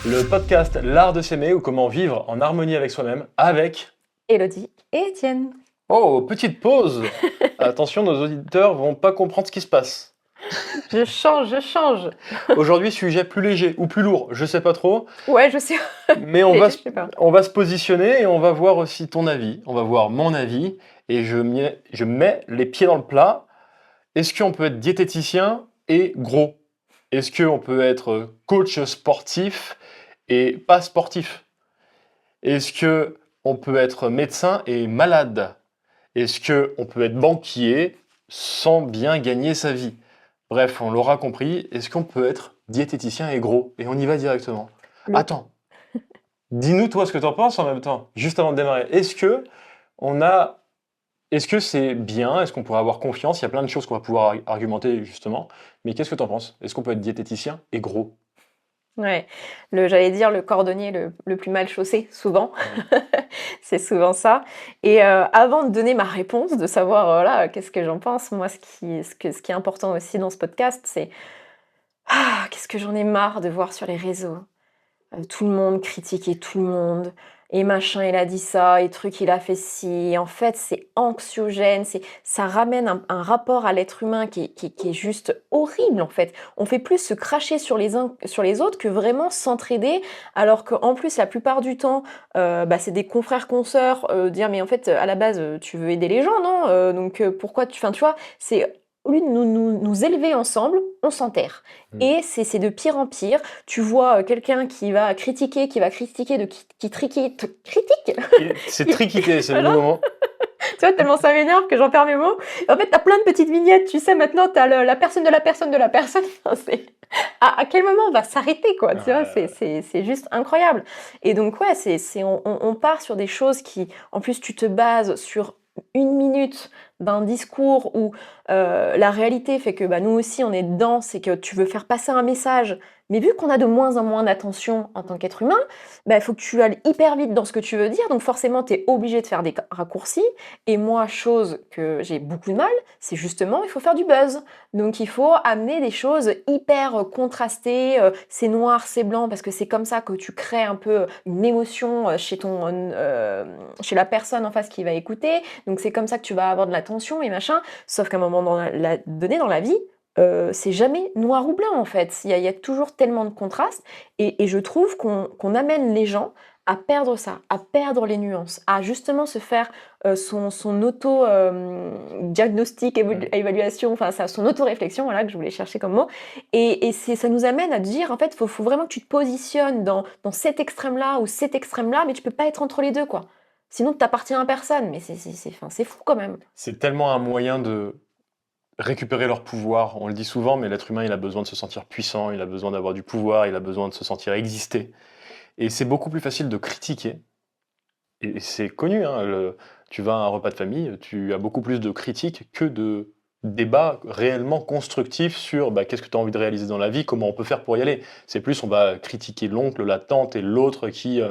Le podcast L'art de s'aimer ou comment vivre en harmonie avec soi-même avec... Élodie et Étienne. Oh, petite pause. Attention, nos auditeurs vont pas comprendre ce qui se passe. Je change. Aujourd'hui, sujet plus léger ou plus lourd, je sais pas trop, Ouais, je sais. mais on Léger, va, je sais pas. on va se positionner et on va voir aussi ton avis, on va voir mon avis et je mets les pieds dans le plat. Est-ce qu'on peut être diététicien et gros? Est-ce qu'on peut être coach sportif et pas sportif? Est-ce qu'on peut être médecin et malade? Est-ce qu'on peut être banquier sans bien gagner sa vie? Bref, on l'aura compris, est-ce qu'on peut être diététicien et gros? Et on y va directement. Le- Attends, dis-nous toi ce que tu en penses en même temps, juste avant de démarrer. On a... Est-ce que c'est bien? Est-ce qu'on pourrait avoir confiance? Il y a plein de choses qu'on va pouvoir argumenter justement. Mais qu'est-ce que tu en penses? Est-ce qu'on peut être diététicien et gros? Ouais. J'allais dire le cordonnier le plus mal chaussé, souvent. C'est souvent ça. Et avant de donner ma réponse, de savoir voilà, qu'est-ce que j'en pense, moi, ce qui est important aussi dans ce podcast, c'est qu'est-ce que j'en ai marre de voir sur les réseaux. Tout le monde critiquait tout le monde. Et machin, il a dit ça, et truc, il a fait ci. Et en fait, c'est anxiogène, ça ramène un rapport à l'être humain qui est juste horrible, en fait. On fait plus se cracher sur les uns sur les autres que vraiment s'entraider, alors qu'en plus, la plupart du temps, c'est des confrères, consoeurs, dire, mais en fait, à la base, tu veux aider les gens, non? Donc, pourquoi tu... Enfin, tu vois, c'est... Au lieu de nous élever ensemble, on s'enterre. Hmm. Et c'est de pire en pire. Tu vois quelqu'un qui va critiquer, critique. C'est triquité, c'est le nouveau mot. Tu vois, tellement ça m'énerve que j'en perds mes mots. En fait, t'as plein de petites vignettes, tu sais, maintenant, t'as la personne de la personne de la personne. Enfin, à quel moment on va s'arrêter, quoi, tu vois, c'est juste incroyable. Et donc, ouais, on part sur des choses qui, en plus, tu te bases sur une minute d'un discours où la réalité fait que nous aussi on est dedans, c'est que tu veux faire passer un message, mais vu qu'on a de moins en moins d'attention en tant qu'être humain, il faut que tu ailles hyper vite dans ce que tu veux dire, donc forcément tu es obligé de faire des raccourcis, et moi, chose que j'ai beaucoup de mal, c'est justement il faut faire du buzz, donc il faut amener des choses hyper contrastées, c'est noir, c'est blanc, parce que c'est comme ça que tu crées un peu une émotion chez la personne en face qui va écouter, donc c'est comme ça que tu vas avoir de l'attention et machin, sauf qu'à un moment donné dans la vie, c'est jamais noir ou blanc en fait. Il y a toujours tellement de contrastes et je trouve qu'on amène les gens à perdre ça, à perdre les nuances, à justement se faire son auto-diagnostic, évaluation, enfin son auto-réflexion, voilà, que je voulais chercher comme mot. Et ça nous amène à dire, en fait, faut vraiment que tu te positionnes dans cet extrême-là ou cet extrême-là, mais tu peux pas être entre les deux, quoi. Sinon, tu t'appartiens à personne, mais c'est fou quand même. C'est tellement un moyen de récupérer leur pouvoir. On le dit souvent, mais l'être humain, il a besoin de se sentir puissant, il a besoin d'avoir du pouvoir, il a besoin de se sentir exister. Et c'est beaucoup plus facile de critiquer. Et c'est connu, hein, tu vas à un repas de famille, tu as beaucoup plus de critiques que de débats réellement constructifs sur qu'est-ce que tu as envie de réaliser dans la vie, comment on peut faire pour y aller. C'est plus, on va critiquer l'oncle, la tante et l'autre qui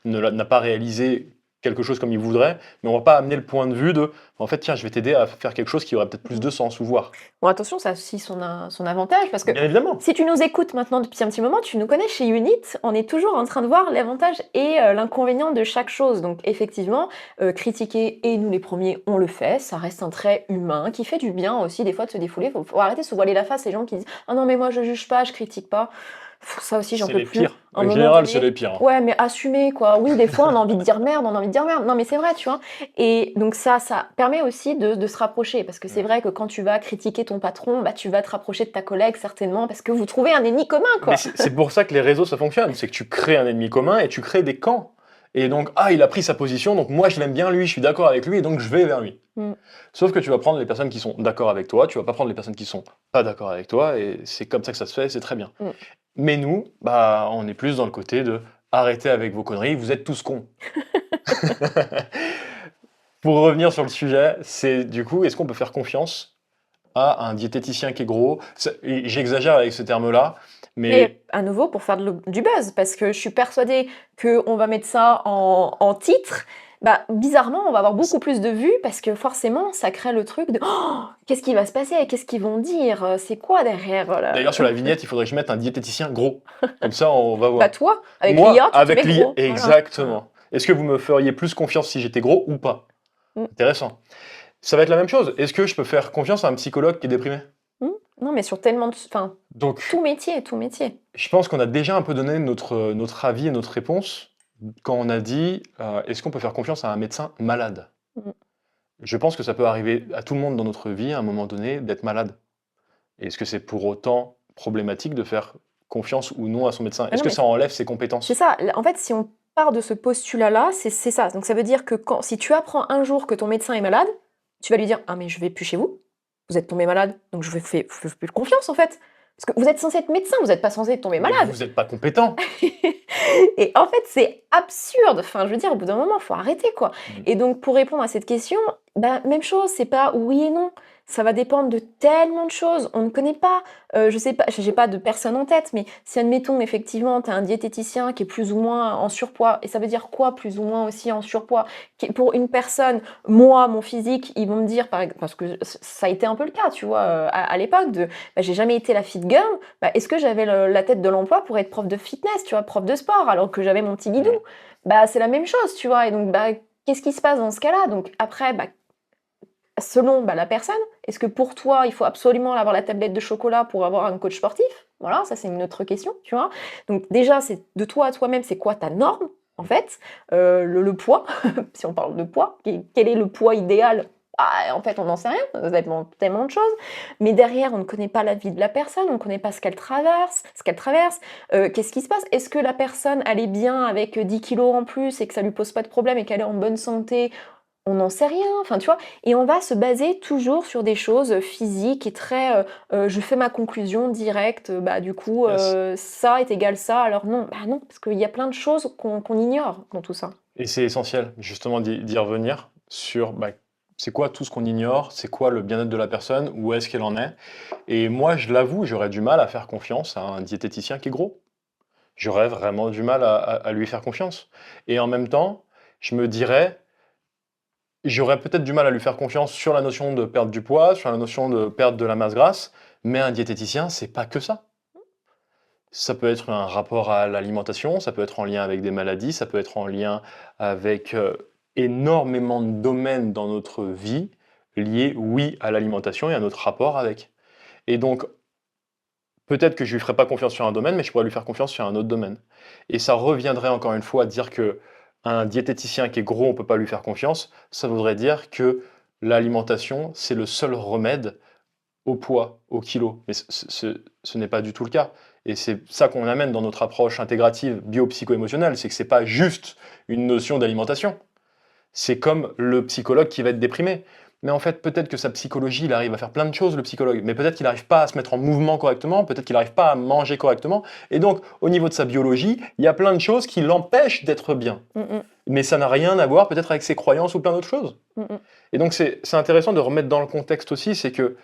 n'a pas réalisé quelque chose comme il voudrait, mais on va pas amener le point de vue de, en fait, tiens, je vais t'aider à faire quelque chose qui aurait peut-être plus de sens ou voir. Bon, attention, ça a aussi son avantage, parce que Bien évidemment. si tu nous écoutes maintenant depuis un petit moment, tu nous connais chez Unit, on est toujours en train de voir l'avantage et l'inconvénient de chaque chose. Donc effectivement, critiquer, et nous les premiers, on le fait, ça reste un trait humain qui fait du bien aussi, des fois, de se défouler. Faut arrêter de se voiler la face, les gens qui disent « Ah non, mais moi je juge pas, je critique pas ». Ça aussi, j'en C'est peux les plus. pires. À un En moment général, donné, c'est les pires. ouais, mais assumer, quoi. Oui, des fois, on a envie de dire merde, on a envie de dire merde. Non, mais c'est vrai, tu vois. Et donc ça permet aussi de se rapprocher. Parce que c'est vrai que quand tu vas critiquer ton patron, tu vas te rapprocher de ta collègue, certainement, parce que vous trouvez un ennemi commun, quoi. Mais c'est pour ça que les réseaux, ça fonctionne. C'est que tu crées un ennemi commun et tu crées des camps. Et donc, il a pris sa position, donc moi je l'aime bien lui, je suis d'accord avec lui, et donc je vais vers lui. Mm. Sauf que tu vas prendre les personnes qui sont d'accord avec toi, tu vas pas prendre les personnes qui sont pas d'accord avec toi, et c'est comme ça que ça se fait, c'est très bien. Mm. Mais nous, on est plus dans le côté de arrêtez avec vos conneries, vous êtes tous cons. Pour revenir sur le sujet, c'est du coup, est-ce qu'on peut faire confiance à un diététicien qui est gros? J'exagère avec ce terme-là, mais Et à nouveau, pour faire du buzz, parce que je suis persuadée qu'on va mettre ça en titre, bah, bizarrement, on va avoir beaucoup plus de vues parce que forcément, ça crée le truc de «Oh, qu'est-ce qui va se passer? Qu'est-ce qu'ils vont dire? C'est quoi derrière, D'ailleurs, sur la vignette, il faudrait que je mette un diététicien gros. Comme ça, on va Bah, voir. toi, avec Moi, l'IA, tu te avec mets l'IA, gros, voilà. Voilà. exactement. Est-ce que vous me feriez plus confiance si j'étais gros ou pas? Mmh. Intéressant. Ça va être la même chose. Est-ce que je peux faire confiance à un psychologue qui est déprimé? Mmh. Non, mais sur tellement de enfin, Donc, tout métier, tout métier. je pense qu'on a déjà un peu donné notre avis et notre réponse quand on a dit, est-ce qu'on peut faire confiance à un médecin malade? Mmh. Je pense que ça peut arriver à tout le monde dans notre vie, à un moment donné, d'être malade. Est-ce que c'est pour autant problématique de faire confiance ou non à son médecin? Ah Est-ce non, que mais ça enlève ses c'est compétences? ça. En fait, si on part de ce postulat-là, c'est ça. Donc ça veut dire que si tu apprends un jour que ton médecin est malade, tu vas lui dire: «Ah mais je vais plus chez vous. Vous êtes tombé malade, donc je vous fais plus confiance en fait». Parce que vous êtes censé être médecin, vous n'êtes pas censé tomber Mais malade. vous n'êtes pas compétent. Et en fait, c'est absurde. Enfin, je veux dire, au bout d'un moment, il faut arrêter, quoi. Mmh. Et donc, pour répondre à cette question, bah, même chose, c'est pas oui et non. Ça va dépendre de tellement de choses. On ne connaît pas, je sais pas, j'ai pas de personne en tête, mais si admettons, effectivement, tu as un diététicien qui est plus ou moins en surpoids, et ça veut dire quoi, plus ou moins aussi en surpoids? Pour une personne, moi, mon physique, ils vont me dire, parce que ça a été un peu le cas, tu vois, à l'époque, bah, j'ai jamais été la fit girl, bah, est-ce que j'avais la tête de l'emploi pour être prof de fitness, tu vois, prof de sport, alors que j'avais mon petit guidou? Mmh. Bah, c'est la même chose, tu vois? Et donc, bah, qu'est-ce qui se passe dans ce cas-là? Donc après, bah, selon, bah, la personne, est-ce que pour toi, il faut absolument avoir la tablette de chocolat pour avoir un coach sportif? Voilà, ça, c'est une autre question, tu vois? Donc déjà, c'est de toi à toi-même, c'est quoi ta norme, en fait? Le poids, si on parle de poids, quel est le poids idéal? Bah, en fait, on n'en sait rien, ça dépend tellement de choses. Mais derrière, on ne connaît pas la vie de la personne, on ne connaît pas ce qu'elle traverse. Qu'est-ce qui se passe? Est-ce que la personne, elle est bien avec 10 kilos en plus et que ça lui pose pas de problème et qu'elle est en bonne santé? On n'en sait rien, enfin, tu vois? Et on va se baser toujours sur des choses, physiques et très, je fais ma conclusion directe, bah, du coup, Yes. ça est égal ça, alors non. Bah, non, parce qu'il y a plein de choses qu'on ignore dans tout ça. Et c'est essentiel, justement, d'y revenir sur, bah, c'est quoi tout ce qu'on ignore? C'est quoi le bien-être de la personne? Où est-ce qu'elle en est? Et moi, je l'avoue, j'aurais du mal à faire confiance à un diététicien qui est gros. J'aurais vraiment du mal à lui faire confiance. Et en même temps, je me dirais, j'aurais peut-être du mal à lui faire confiance sur la notion de perdre du poids, sur la notion de perdre de la masse grasse, mais un diététicien, c'est pas que ça. Ça peut être un rapport à l'alimentation, ça peut être en lien avec des maladies, ça peut être en lien avec, énormément de domaines dans notre vie liés, oui, à l'alimentation et à notre rapport avec. Et donc, peut-être que je lui ferai pas confiance sur un domaine, mais je pourrais lui faire confiance sur un autre domaine. Et ça reviendrait encore une fois à dire que un diététicien qui est gros, on peut pas lui faire confiance. Ça voudrait dire que l'alimentation, c'est le seul remède au poids, au kilo. Mais ce n'est pas du tout le cas. Et c'est ça qu'on amène dans notre approche intégrative bio-psycho-émotionnelle, c'est que c'est pas juste une notion d'alimentation. C'est comme le psychologue qui va être déprimé. Mais en fait, peut-être que sa psychologie, il arrive à faire plein de choses, le psychologue, mais peut-être qu'il n'arrive pas à se mettre en mouvement correctement, peut-être qu'il n'arrive pas à manger correctement. Et donc, au niveau de sa biologie, il y a plein de choses qui l'empêchent d'être bien. Mmh mh. Mais ça n'a rien à voir peut-être avec ses croyances ou plein d'autres choses. Mmh mh. Et donc, c'est intéressant de remettre dans le contexte aussi, c'est que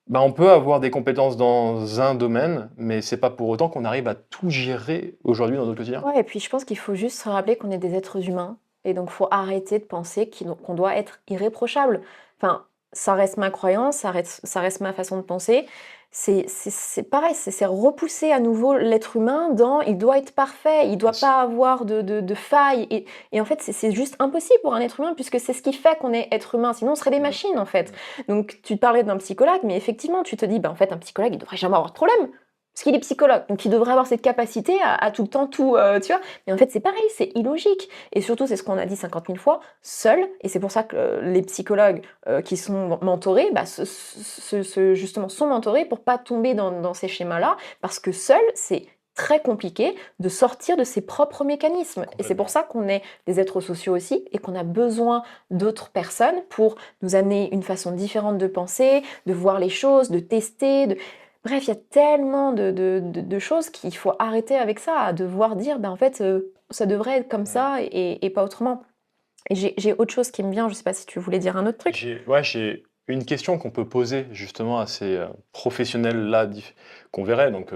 bah, on peut avoir des compétences dans un domaine, mais c'est pas pour autant qu'on arrive à tout gérer aujourd'hui dans notre quotidien. Ouais, et puis je pense qu'il faut juste se rappeler qu'on est des êtres humains et donc faut arrêter de penser qu'on doit être irréprochable. Enfin, ça reste ma croyance, ça reste ma façon de penser. C'est pareil, c'est repousser à nouveau l'être humain dans il doit être parfait, il doit Yes. pas avoir de failles. Et en fait, c'est juste impossible pour un être humain puisque c'est ce qui fait qu'on est être humain. Sinon, on serait des machines en fait. Donc, tu parlais d'un psychologue, mais effectivement, tu te dis, bah, en fait, un psychologue, il devrait jamais avoir de problème. Parce qu'il est psychologue, donc il devrait avoir cette capacité à tout le temps tout, tu vois? Mais en fait, c'est pareil, c'est illogique et surtout, c'est ce qu'on a dit 50 000 fois, seul et c'est pour ça que, les psychologues, qui sont mentorés, bah, justement sont mentorés pour pas tomber dans ces schémas-là, parce que seul, c'est très compliqué de sortir de ses propres mécanismes et c'est Complètement. pour ça qu'on est des êtres sociaux aussi et qu'on a besoin d'autres personnes pour nous amener une façon différente de penser, de voir les choses, de tester, bref, il y a tellement de choses qu'il faut arrêter avec ça, à devoir dire: «Ben, en fait, ça devrait être comme Ouais. ça et pas autrement». Et j'ai autre chose qui me vient, je sais pas si tu voulais dire un autre truc? J'ai une question qu'on peut poser justement à ces, professionnels-là qu'on verrait donc,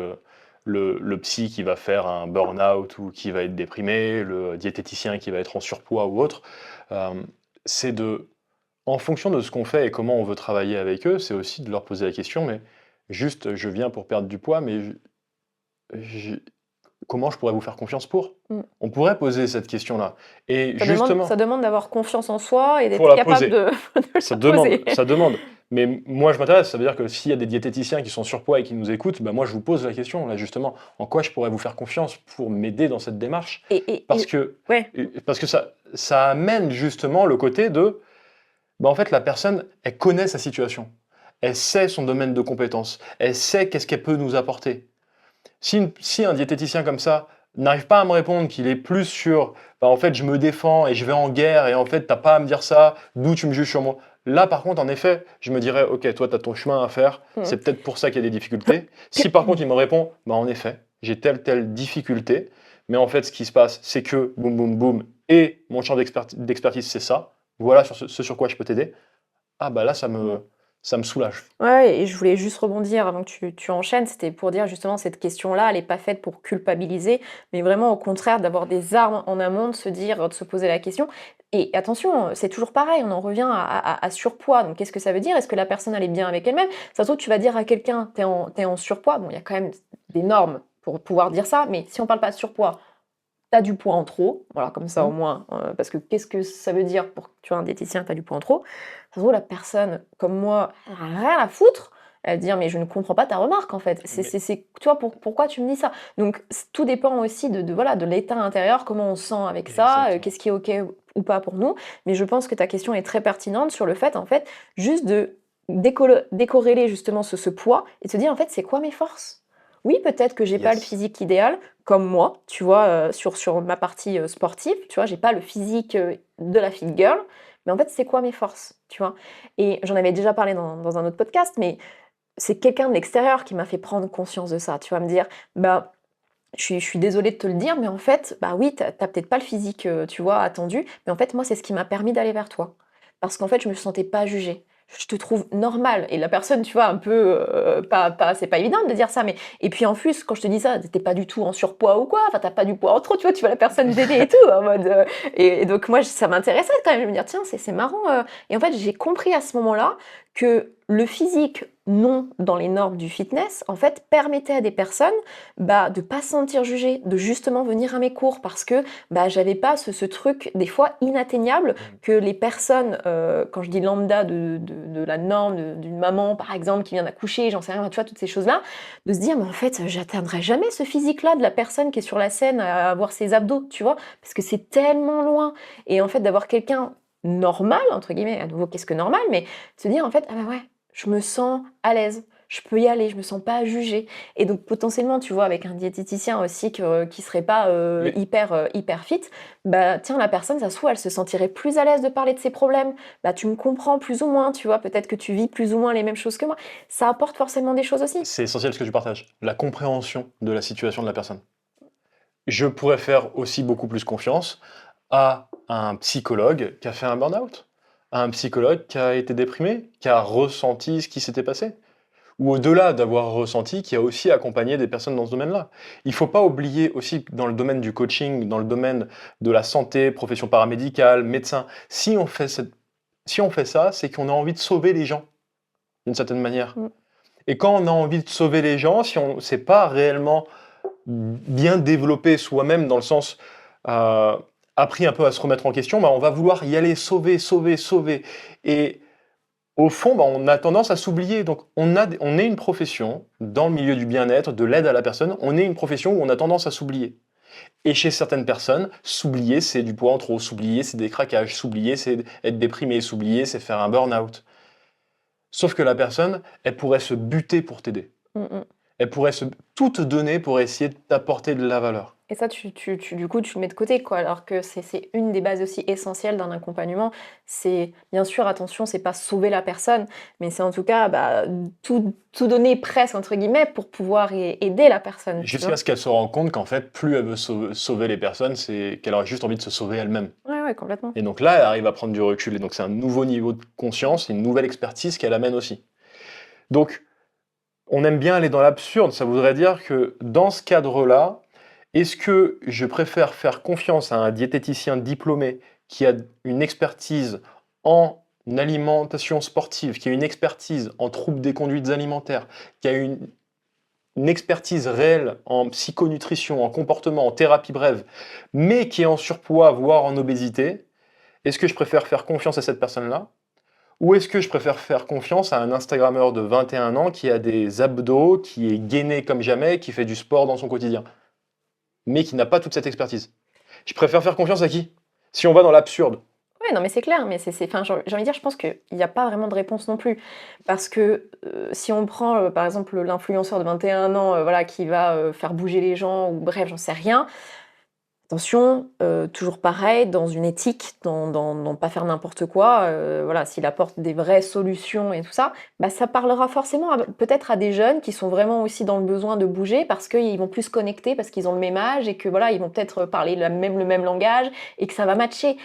le psy qui va faire un burn-out ou qui va être déprimé, le diététicien qui va être en surpoids ou autre. C'est en fonction de ce qu'on fait et comment on veut travailler avec eux, c'est aussi de leur poser la question, mais juste, je viens pour perdre du poids, mais je comment je pourrais vous faire confiance pour? Mmh. On pourrait poser cette question-là et Ça justement, demande d'avoir confiance en soi et pour d'être la capable poser. de de Ça la demande, poser. ça demande. Mais moi, je m'intéresse, ça veut dire que s'il y a des diététiciens qui sont surpoids et qui nous écoutent, bah, moi, je vous pose la question, là, justement, en quoi je pourrais vous faire confiance pour m'aider dans cette démarche? Parce Et que, ouais. parce que ça amène justement le côté de, bah, en fait, la personne, elle connaît sa situation. Elle sait son domaine de compétence. Elle sait qu'est-ce qu'elle peut nous apporter. Si un diététicien comme ça n'arrive pas à me répondre, qu'il est plus sur bah, en fait, je me défends et je vais en guerre et en fait, t'as pas à me dire ça, d'où tu me juges sur moi. Là, par contre, en effet, je me dirais, ok, toi, tu as ton chemin à faire, Mmh. c'est peut-être pour ça qu'il y a des difficultés. Si par contre, il me répond, bah, en effet, j'ai telle difficulté, mais en fait, ce qui se passe, c'est que boum, boum, boum, et mon champ d'expertise, c'est ça, voilà sur ce sur quoi je peux t'aider. Ah, bah là, Mmh. ça me soulage. Ouais et je voulais juste rebondir avant que tu enchaînes, c'était pour dire justement cette question-là, elle est pas faite pour culpabiliser, mais vraiment au contraire d'avoir des armes en amont, de se dire, de se poser la question et attention, c'est toujours pareil, on en revient à surpoids, donc qu'est-ce que ça veut dire? Est-ce que la personne elle est bien avec elle-même? Ça se trouve tu vas dire à quelqu'un: t'es en surpoids», bon il y a quand même des normes pour pouvoir dire ça, mais si on parle pas de surpoids, tu as du poids en trop, voilà, comme ça au Mmh. moins, parce que qu'est-ce que ça veut dire pour tu vois, un diététicien, tu as du poids en trop? Ça se trouve la personne comme moi, elle a rien à foutre, elle va dire: «Mais je ne comprends pas ta remarque en fait, Mais c'est toi pourquoi tu me dis ça?» donc tout dépend aussi de voilà, de l'état intérieur, comment on se sent avec ça, exactement. qu'est-ce qui est OK ou pas pour nous. Mais je pense que ta question est très pertinente sur le fait, en fait, juste de décorréler justement ce poids et de se dire: «En fait, c'est quoi mes forces?» Oui, peut-être que j'ai pas le Yes. physique idéal, comme moi, tu vois, sur ma partie, sportive, tu vois? J'ai pas le physique, de la fit girl, mais en fait, c'est quoi mes forces, tu vois? Et j'en avais déjà parlé dans un autre podcast, mais c'est quelqu'un de l'extérieur qui m'a fait prendre conscience de ça, tu vois? Me dire: «Bah, je suis désolée de te le dire, mais en fait, bah, oui, tu as peut-être pas le physique, tu vois, attendu, mais en fait, moi, c'est ce qui m'a permis d'aller vers toi. Parce qu'en fait, je me sentais pas jugée. Je te trouve normale» et la personne, tu vois, un peu, pas c'est pas évident de dire ça, mais et puis en plus, quand je te dis ça, tu étais pas du tout en surpoids ou quoi, enfin, tu as pas du poids en trop, tu vois? Tu vois la personne t'aider et tout, en mode, et donc moi, ça m'intéressait quand même de me dire: «Tiens, c'est marrant», et en fait, j'ai compris à ce moment-là que le physique non dans les normes du fitness, en fait, permettait à des personnes bah, de pas se sentir jugée, de justement venir à mes cours parce que, bah, j'avais pas ce truc des fois inatteignable Mmh. que les personnes, quand je dis lambda de la norme, d'une maman par exemple qui vient d'accoucher, j'en sais rien, tu vois? Toutes ces choses-là, de se dire: «Mais en fait, j'atteindrai jamais ce physique-là de la personne qui est sur la scène à avoir ses abdos», tu vois? Parce que c'est tellement loin et en fait d'avoir quelqu'un «normal» entre guillemets, à nouveau qu'est-ce que normal? Mais de se dire en fait: «Ah bah ouais, je me sens à l'aise, je peux y aller, je me sens pas jugée». Et donc potentiellement, tu vois, avec un diététicien aussi qui serait pas, Mais hyper fit, bah, tiens, la personne, ça se trouve, elle se sentirait plus à l'aise de parler de ses problèmes. Bah, tu me comprends plus ou moins, tu vois? Peut-être que tu vis plus ou moins les mêmes choses que moi. Ça apporte forcément des choses aussi. c'est essentiel ce que tu partages, la compréhension de la situation de la personne. Je pourrais faire aussi beaucoup plus confiance à un psychologue qui a fait un burn-out, à un psychologue qui a été déprimé, qui a ressenti ce qui s'était passé, ou au-delà d'avoir ressenti, qui a aussi accompagné des personnes dans ce domaine-là. Il ne faut pas oublier aussi que dans le domaine du coaching, dans le domaine de la santé, profession paramédicale, médecin, si on fait ça, c'est qu'on a envie de sauver les gens, d'une certaine manière. Mmh. Et quand on a envie de sauver les gens, si on ne s'est pas réellement bien développé soi-même dans le sens, heu, appris un peu à se remettre en question, bah, on va vouloir y aller, sauver, sauver, sauver et au fond, bah, on a tendance à s'oublier. Donc on est une profession dans le milieu du bien-être, de l'aide à la personne, on est une profession où on a tendance à s'oublier et chez certaines personnes, s'oublier, c'est du poids en trop, s'oublier, c'est des craquages, s'oublier, c'est être déprimé, s'oublier, c'est faire un burn-out. Sauf que la personne, elle pourrait se buter pour t'aider. Mmh mh. Elle pourrait tout te donner pour essayer de t'apporter de la valeur. Et ça, du coup, tu le mets de côté, quoi, alors que c'est une des bases aussi essentielles d'un accompagnement. C'est bien sûr, attention, c'est pas sauver la personne, mais c'est en tout cas, bah, tout donner presque entre guillemets pour pouvoir aider la personne, tu Jusqu'à vois? ce qu'elle se rende compte qu'en fait, plus elle veut sauver les personnes, c'est qu'elle aurait juste envie de se sauver elle-même. Ouais, ouais, complètement. Et donc là, elle arrive à prendre du recul. Et donc c'est un nouveau niveau de conscience, une nouvelle expertise qu'elle amène aussi. Donc On aime bien aller dans l'absurde. Ça voudrait dire que dans ce cadre-là, est-ce que je préfère faire confiance à un diététicien diplômé qui a une expertise en alimentation sportive, qui a une expertise en troubles des conduites alimentaires, qui a une expertise réelle en psychonutrition, en comportement, en thérapie brève, mais qui est en surpoids, voire en obésité? Est-ce que je préfère faire confiance à cette personne-là? Ou est-ce que je préfère faire confiance à un Instagrammeur de 21 ans qui a des abdos, qui est gainé comme jamais, qui fait du sport dans son quotidien, mais qui n'a pas toute cette expertise? Je préfère faire confiance à qui? Si on va dans l'absurde. Ouais, non, mais c'est clair, mais enfin, j'ai envie de dire, je pense qu'il n'y a pas vraiment de réponse non plus. Parce que si on prend, par exemple, l'influenceur de 21 ans, voilà, qui va faire bouger les gens, ou bref, j'en sais rien. Attention, toujours pareil, dans une éthique, dans pas faire n'importe quoi, voilà, s'il apporte des vraies solutions et tout ça, bah, ça parlera forcément peut-être à des jeunes qui sont vraiment aussi dans le besoin de bouger parce qu'ils vont plus se connecter, parce qu'ils ont le même âge et que voilà, ils vont peut-être parler le même langage et que ça va matcher.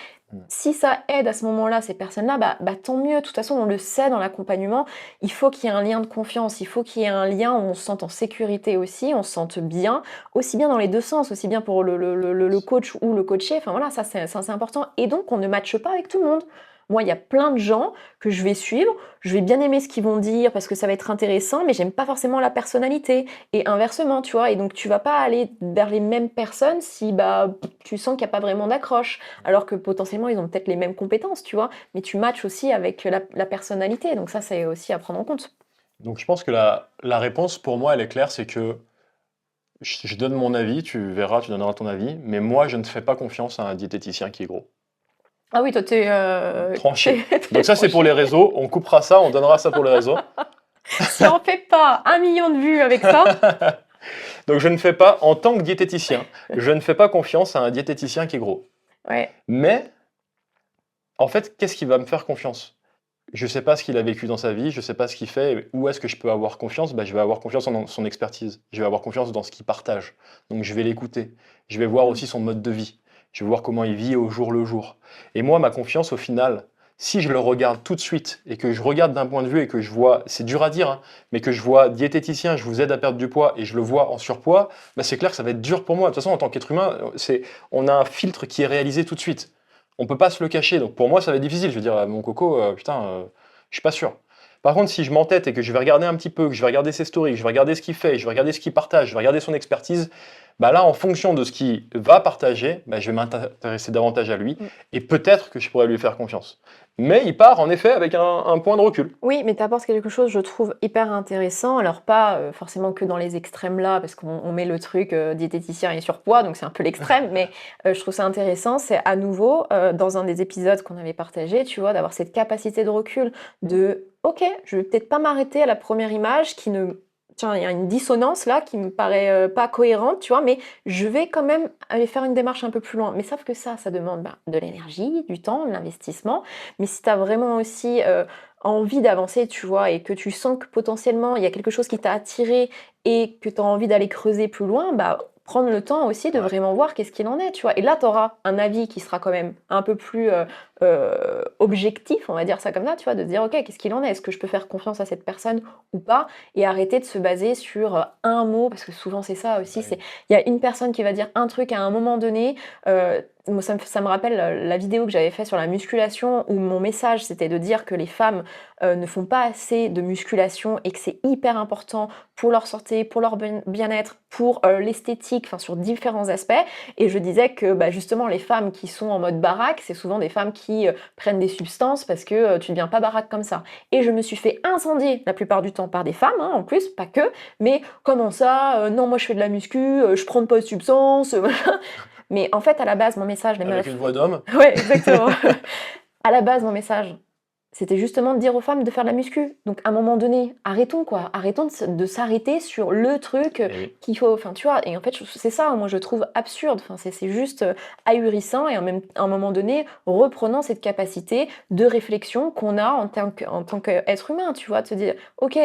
Si ça aide à ce moment-là ces personnes-là, bah, tant mieux. De toute façon, on le sait dans l'accompagnement, il faut qu'il y ait un lien de confiance, il faut qu'il y ait un lien où on se sente en sécurité aussi, on se sente bien, aussi bien dans les deux sens, aussi bien pour le coach ou le coaché. Enfin voilà, ça c'est important. Et donc, on ne matche pas avec tout le monde. Moi, il y a plein de gens que je vais suivre, je vais bien aimer ce qu'ils vont dire parce que ça va être intéressant, mais j'aime pas forcément la personnalité. Et inversement, tu vois. Et donc, tu vas pas aller vers les mêmes personnes si bah, tu sens qu'il n'y a pas vraiment d'accroche, alors que potentiellement, ils ont peut-être les mêmes compétences, tu vois. Mais tu matches aussi avec la personnalité. Donc ça, c'est aussi à prendre en compte. Donc je pense que la réponse pour moi, elle est claire, c'est que je donne mon avis, tu verras, tu donneras ton avis, mais moi, je ne fais pas confiance à un diététicien qui est gros. Ah oui, toi, Tranché. t'es Donc ça, c'est pour tranché. les réseaux. On coupera ça, on donnera ça pour les réseaux. Si on fait pas 1 million de vues avec ça, Donc je ne fais pas, en tant que diététicien, je ne fais pas confiance à un diététicien qui est gros. ouais. Mais, en fait, qu'est-ce qui va me faire confiance? Je ne sais pas ce qu'il a vécu dans sa vie, je ne sais pas ce qu'il fait. Où est-ce que je peux avoir confiance? Bah, je vais avoir confiance en son expertise. Je vais avoir confiance dans ce qu'il partage. Donc je vais l'écouter. Je vais voir aussi son mode de vie. Je vais voir comment il vit au jour le jour. Et moi, ma confiance, au final, si je le regarde tout de suite et que je regarde d'un point de vue et que je vois, c'est dur à dire, hein, mais que je vois diététicien, je vous aide à perdre du poids et je le vois en surpoids, bah, c'est clair que ça va être dur pour moi. De toute façon, en tant qu'être humain, on a un filtre qui est réalisé tout de suite. On peut pas se le cacher. Donc pour moi, ça va être difficile. Je vais dire, mon coco, putain, je suis pas sûr. Par contre, si je m'entête et que je vais regarder un petit peu, que je vais regarder ses stories, que je vais regarder ce qu'il fait, je vais regarder ce qu'il partage, je vais regarder son expertise, bah là, en fonction de ce qu'il va partager, bah, je vais m'intéresser davantage à lui Mm. et peut-être que je pourrais lui faire confiance. Mais il part en effet avec un point de recul. Oui, mais tu apportes quelque chose, je trouve, hyper intéressant. Alors, pas forcément que dans les extrêmes là, parce qu'on met le truc diététicien et surpoids, donc c'est un peu l'extrême, mais je trouve ça intéressant. C'est à nouveau, dans un des épisodes qu'on avait partagé, tu vois, d'avoir cette capacité de recul, de ok, je vais peut-être pas m'arrêter à la première image qui ne. Tiens, il y a une dissonance là qui me paraît pas cohérente, tu vois, mais je vais quand même aller faire une démarche un peu plus loin. Mais sauf que ça demande de l'énergie, du temps, de l'investissement. Mais si tu as vraiment aussi envie d'avancer, tu vois, et que tu sens que potentiellement il y a quelque chose qui t'a attiré et que tu as envie d'aller creuser plus loin, bah prendre le temps aussi de Ouais. vraiment voir qu'est-ce qu'il en est, tu vois. Et là, tu auras un avis qui sera quand même un peu plus objectif, on va dire ça comme ça, tu vois, de te dire, ok, qu'est-ce qu'il en est? Est-ce que je peux faire confiance à cette personne ou pas? Et arrêter de se baser sur un mot, parce que souvent c'est ça aussi, Ouais. il y a une personne qui va dire un truc à un moment donné, moi, ça me rappelle la vidéo que j'avais faite sur la musculation où mon message c'était de dire que les femmes ne font pas assez de musculation et que c'est hyper important pour leur santé, pour leur bien-être, pour l'esthétique, enfin sur différents aspects. Et je disais que bah, justement les femmes qui sont en mode baraque, c'est souvent des femmes qui prennent des substances parce que tu ne deviens pas baraque comme ça. Et je me suis fait incendier la plupart du temps par des femmes, hein, en plus, pas que, mais comment ça, non moi je fais de la muscu, je prends pas de substances. Mais en fait, à la base, mon message, les Avec meufs. une voix d'homme. Ouais, exactement. À la base, mon message, c'était justement de dire aux femmes de faire de la muscu. Donc, à un moment donné, arrêtons quoi. Arrêtons de s'arrêter sur le truc Eh oui. qu'il faut. Enfin, tu vois. Et en fait, c'est ça, moi, je trouve absurde. Enfin, c'est juste ahurissant. Et à un moment donné, reprenant cette capacité de réflexion qu'on a en tant qu'être humain, tu vois, de se dire, ok,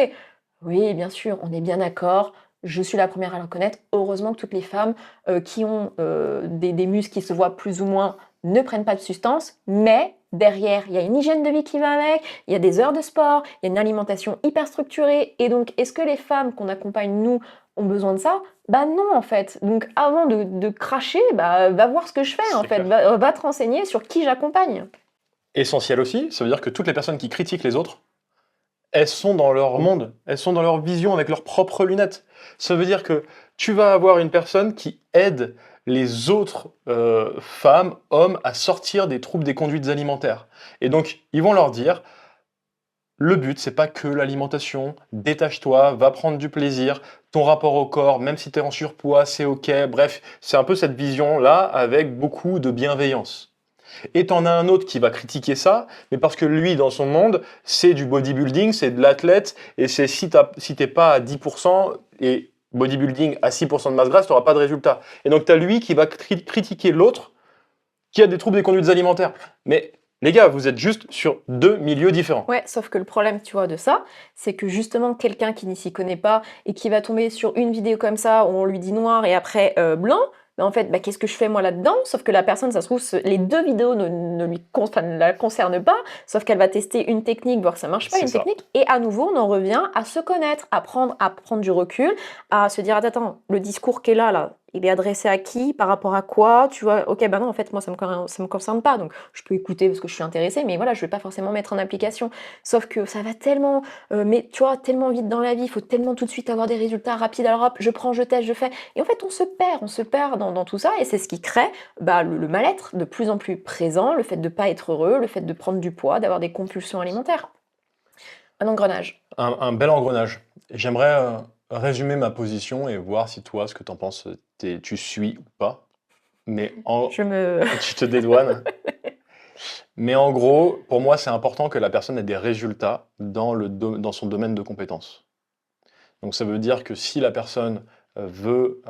oui, bien sûr, on est bien d'accord. Je suis la première à le reconnaître. Heureusement que toutes les femmes qui ont des muscles qui se voient plus ou moins ne prennent pas de substances, mais derrière, il y a une hygiène de vie qui va avec, il y a des heures de sport, il y a une alimentation hyper structurée. Et donc, est-ce que les femmes qu'on accompagne, nous, ont besoin de ça? Bah non, en fait. Donc, avant de cracher, bah, va voir ce que je fais, en C'est fait. clair. Va te renseigner sur qui j'accompagne. Essentiel aussi, ça veut dire que toutes les personnes qui critiquent les autres, elles sont dans leur monde, elles sont dans leur vision avec leurs propres lunettes. Ça veut dire que tu vas avoir une personne qui aide les autres femmes, hommes à sortir des troubles des conduites alimentaires. Et donc, ils vont leur dire, le but, c'est pas que l'alimentation, détache-toi, va prendre du plaisir, ton rapport au corps, même si tu es en surpoids, c'est ok. Bref, c'est un peu cette vision-là avec beaucoup de bienveillance. Et t'en as un autre qui va critiquer ça, mais parce que lui, dans son monde, c'est du bodybuilding, c'est de l'athlète, et c'est si t'es pas à 10% et bodybuilding à 6% de masse grasse, t'auras pas de résultat. Et donc t'as lui qui va critiquer l'autre qui a des troubles des conduites alimentaires. Mais les gars, vous êtes juste sur deux milieux différents. Ouais, sauf que le problème, tu vois, de ça, c'est que justement, quelqu'un qui n'y s'y connaît pas et qui va tomber sur une vidéo comme ça où on lui dit noir et après blanc, mais en fait, bah, qu'est-ce que je fais moi là-dedans? Sauf que la personne, ça se trouve, les deux vidéos ne la concernent pas, sauf qu'elle va tester une technique, voir que ça marche pas, C'est une ça. technique, et à nouveau, on en revient à se connaître, à prendre du recul, à se dire, attends, le discours qui est là, il est adressé à qui, par rapport à quoi, tu vois, ok, bah non, en fait, moi, ça me concerne pas, donc je peux écouter parce que je suis intéressée, mais voilà, je vais pas forcément mettre en application. Sauf que ça va tellement, mais tu vois, tellement vite dans la vie, il faut tellement tout de suite avoir des résultats rapides, alors hop, je prends, je teste, je fais, et en fait, on se perd dans tout ça, et c'est ce qui crée bah, le mal-être de plus en plus présent, le fait de pas être heureux, le fait de prendre du poids, d'avoir des compulsions alimentaires. Un engrenage. Un bel engrenage. J'aimerais résumer ma position et voir si toi, ce que t'en penses, tu suis ou pas. Mais Je me... tu te dédouanes. Mais en gros, pour moi, c'est important que la personne ait des résultats dans son domaine de compétences. Donc ça veut dire que si la personne veut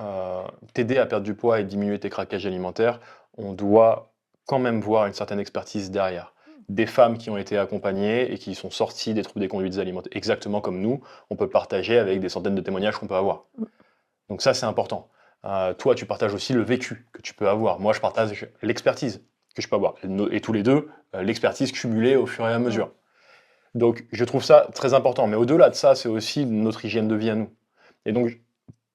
t'aider à perdre du poids et diminuer tes craquages alimentaires, on doit quand même voir une certaine expertise derrière. Des femmes qui ont été accompagnées et qui sont sorties des troubles des conduites alimentaires, exactement comme nous, on peut partager avec des centaines de témoignages qu'on peut avoir. Donc ça, c'est important. Toi, tu partages aussi le vécu que tu peux avoir. Moi, je partage l'expertise que je peux avoir. Et tous les deux, l'expertise cumulée au fur et à mesure. Donc, je trouve ça très important. Mais au-delà de ça, c'est aussi notre hygiène de vie à nous. Et donc,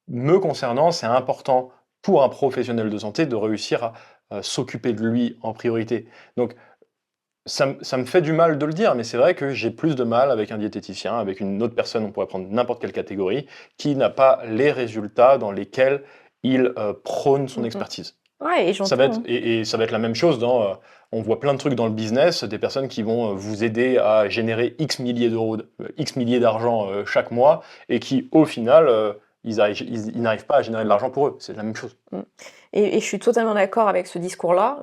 me concernant, c'est important pour un professionnel de santé de réussir à s'occuper de lui en priorité. Donc, ça me fait du mal de le dire, mais c'est vrai que j'ai plus de mal avec un diététicien, avec une autre personne, on pourrait prendre n'importe quelle catégorie, qui n'a pas les résultats dans lesquels il prône son expertise. Ouais, et Ça va j'entends. être, et ça va être la même chose on voit plein de trucs dans le business, des personnes qui vont vous aider à générer X milliers d'euros, X milliers d'argent chaque mois, et qui, au final, ils n'arrivent pas à générer de l'argent pour eux. C'est la même chose. Et je suis totalement d'accord avec ce discours-là.